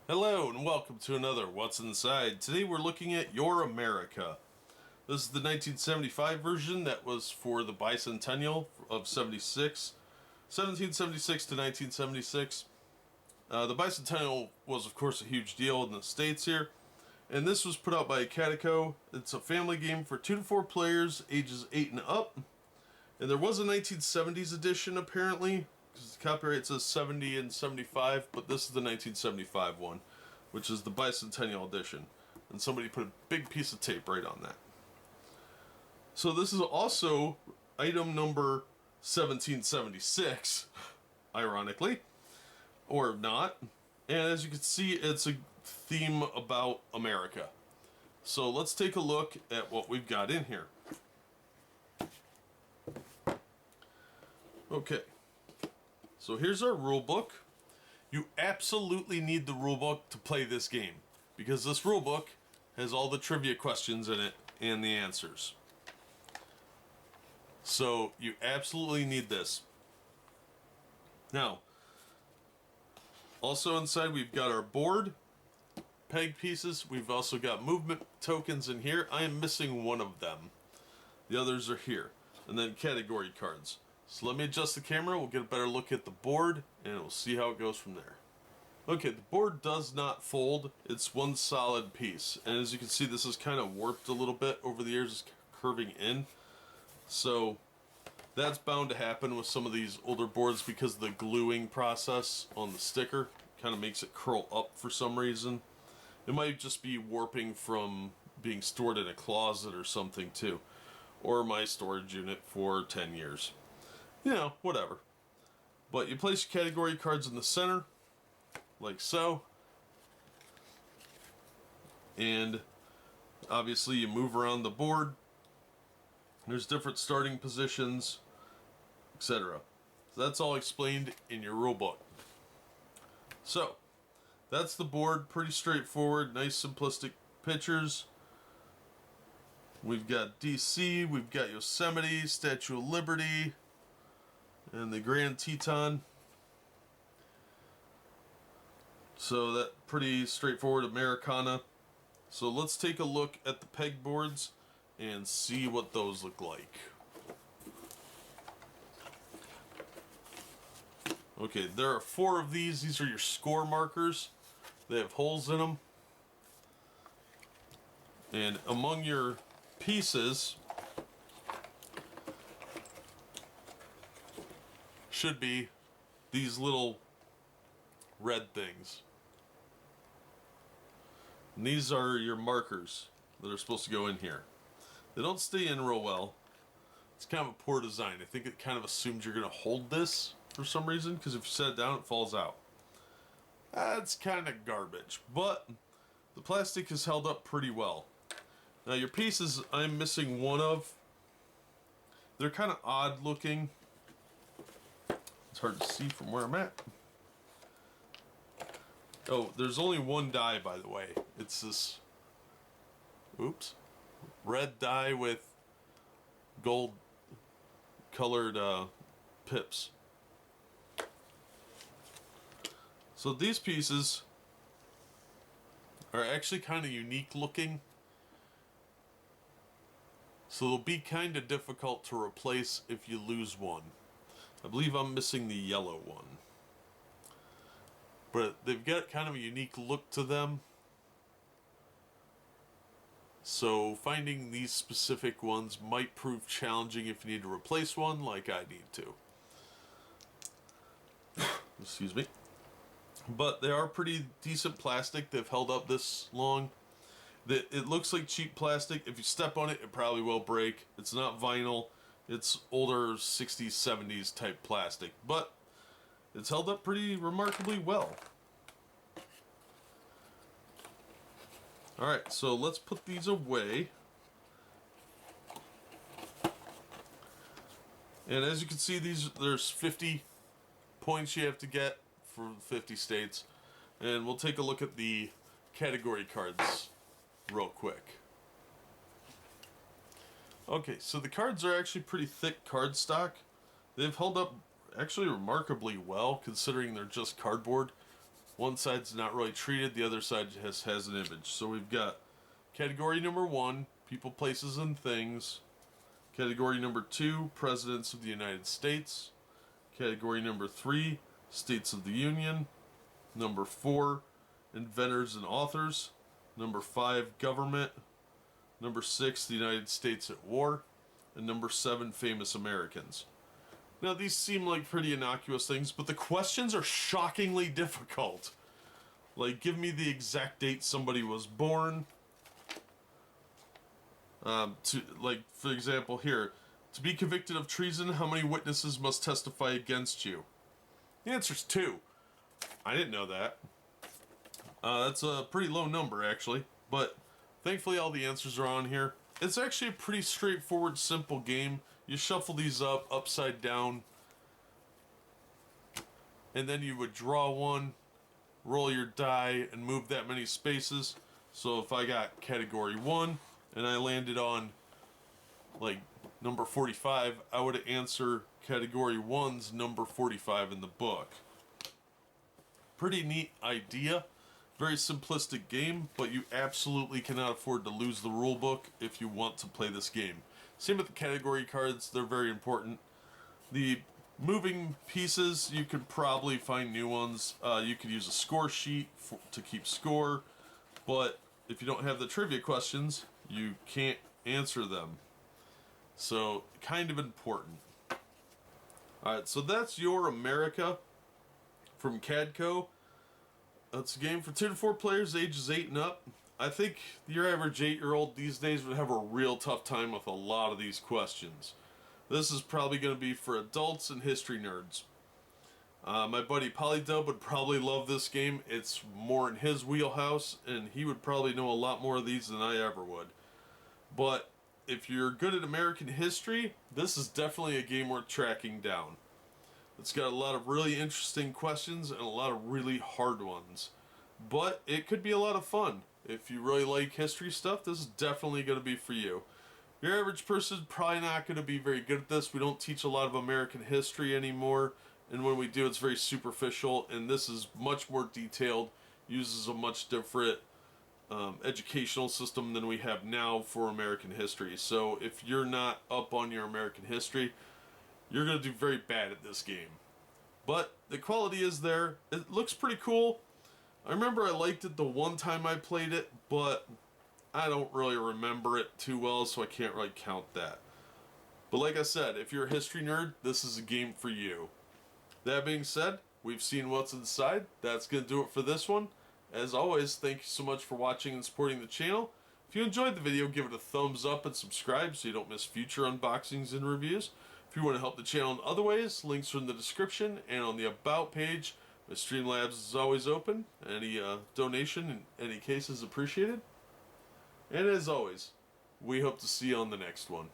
Hello and welcome to another What's Inside. Today we're looking at Your America. This is the 1975 version that was for the bicentennial of 76, 1776 to 1976. The bicentennial was of course a huge deal in the States here, and this was put out by Cadaco. It's a family game for 2 to 4 players, ages 8 and up. And there was a 1970s edition apparently, because the copyright says 70 and 75, but this is the 1975 one, which is the bicentennial edition. And somebody put a big piece of tape right on that. So this is also item number 1776, ironically, or not. And as you can see, it's a theme about America. So let's take a look at what we've got in here. Okay, so here's our rule book. You absolutely need the rule book to play this game, because this rule book has all the trivia questions in it and the answers. So you absolutely need this. Now, also inside we've got our board, peg pieces. We've also got movement tokens in here. I am missing one of them. The others are here. And then category cards. So let me adjust the camera, we'll get a better look at the board, and we'll see how it goes from there. Okay, the board does not fold, it's one solid piece. And as you can see, this is kind of warped a little bit over the years, it's curving in. So that's bound to happen with some of these older boards because the gluing process on the sticker kind of makes it curl up for some reason. It might just be warping from being stored in a closet or something too. Or my storage unit for 10 years. You know, whatever. But you place your category cards in the center, like so. And obviously you move around the board. There's different starting positions, etc. So that's all explained in your rule book. So, that's the board, pretty straightforward, nice simplistic pictures. We've got DC, we've got Yosemite, Statue of Liberty, and the Grand Teton. So that pretty straightforward Americana. So let's take a look at the pegboards and see what those look like. Okay, there are 4 of these. These are your score markers. They have holes in them. And among your pieces should be these little red things. And these are your markers that are supposed to go in here. They don't stay in real well. It's kind of a poor design. I think it kind of assumes you're going to hold this for some reason, because if you set it down it falls out. That's kind of garbage, but the plastic is held up pretty well. Now your pieces, I'm missing one of. They're kind of odd looking. It's hard to see from where I'm at. Oh, there's only one die, by the way. It's this, oops, red die with gold colored pips. So these pieces are actually kind of unique looking. So they'll be kind of difficult to replace if you lose one. I believe I'm missing the yellow one. But they've got kind of a unique look to them. So finding these specific ones might prove challenging if you need to replace one, like I need to. Excuse me. But they are pretty decent plastic. They've held up this long. It looks like cheap plastic. If you step on it, it probably will break. It's not vinyl. It's older 60s, 70s type plastic. But it's held up pretty remarkably well. Alright, so let's put these away. And as you can see, there's 50 points you have to get for 50 states. And we'll take a look at the category cards real quick. Okay, so the cards are actually pretty thick cardstock. They've held up actually remarkably well considering they're just cardboard. One side's not really treated, the other side has an image. So we've got category number 1, people, places, and things. Category number 2, presidents of the United States. Category number 3, states of the Union. Number 4, inventors and authors. Number 5, government. Number 6, the United States at war. And number 7, famous Americans. Now, these seem like pretty innocuous things, but the questions are shockingly difficult. Like, give me the exact date somebody was born. For example, here, to be convicted of treason, how many witnesses must testify against you? The answer's 2. I didn't know that. That's a pretty low number, actually, but thankfully all the answers are on here. It's actually a pretty straightforward, simple game. You shuffle these up, upside down, and then you would draw one, roll your die, and move that many spaces. So if I got category 1, and I landed on, like, number 45, I would answer category 1's number 45 in the book. Pretty neat idea. Very simplistic game, but you absolutely cannot afford to lose the rule book if you want to play this game. Same with the category cards, they're very important. The moving pieces, you could probably find new ones. You could use a score sheet to keep score, but if you don't have the trivia questions, you can't answer them. So, kind of important. Alright, so that's Your America from Cadaco. It's a game for 2 to 4 players, ages 8 and up. I think your average 8-year-old these days would have a real tough time with a lot of these questions. This is probably going to be for adults and history nerds. My buddy Polydub would probably love this game. It's more in his wheelhouse, and he would probably know a lot more of these than I ever would. But if you're good at American history, this is definitely a game worth tracking down. It's got a lot of really interesting questions and a lot of really hard ones. But it could be a lot of fun. If you really like history stuff, this is definitely going to be for you. Your average person is probably not going to be very good at this. We don't teach a lot of American history anymore. And when we do, it's very superficial. And this is much more detailed. Uses a much different educational system than we have now for American history. So if you're not up on your American history, you're going to do very bad at this game. But the quality is there. It looks pretty cool. I remember I liked it the one time I played it, but I don't really remember it too well, so I can't really count that. But like I said, if you're a history nerd, this is a game for you. That being said, we've seen what's inside. That's going to do it for this one. As always, thank you so much for watching and supporting the channel. If you enjoyed the video, give it a thumbs up and subscribe so you don't miss future unboxings and reviews. If you want to help the channel in other ways, links are in the description and on the About page. My Streamlabs is always open. Any donation in any case is appreciated. And as always, we hope to see you on the next one.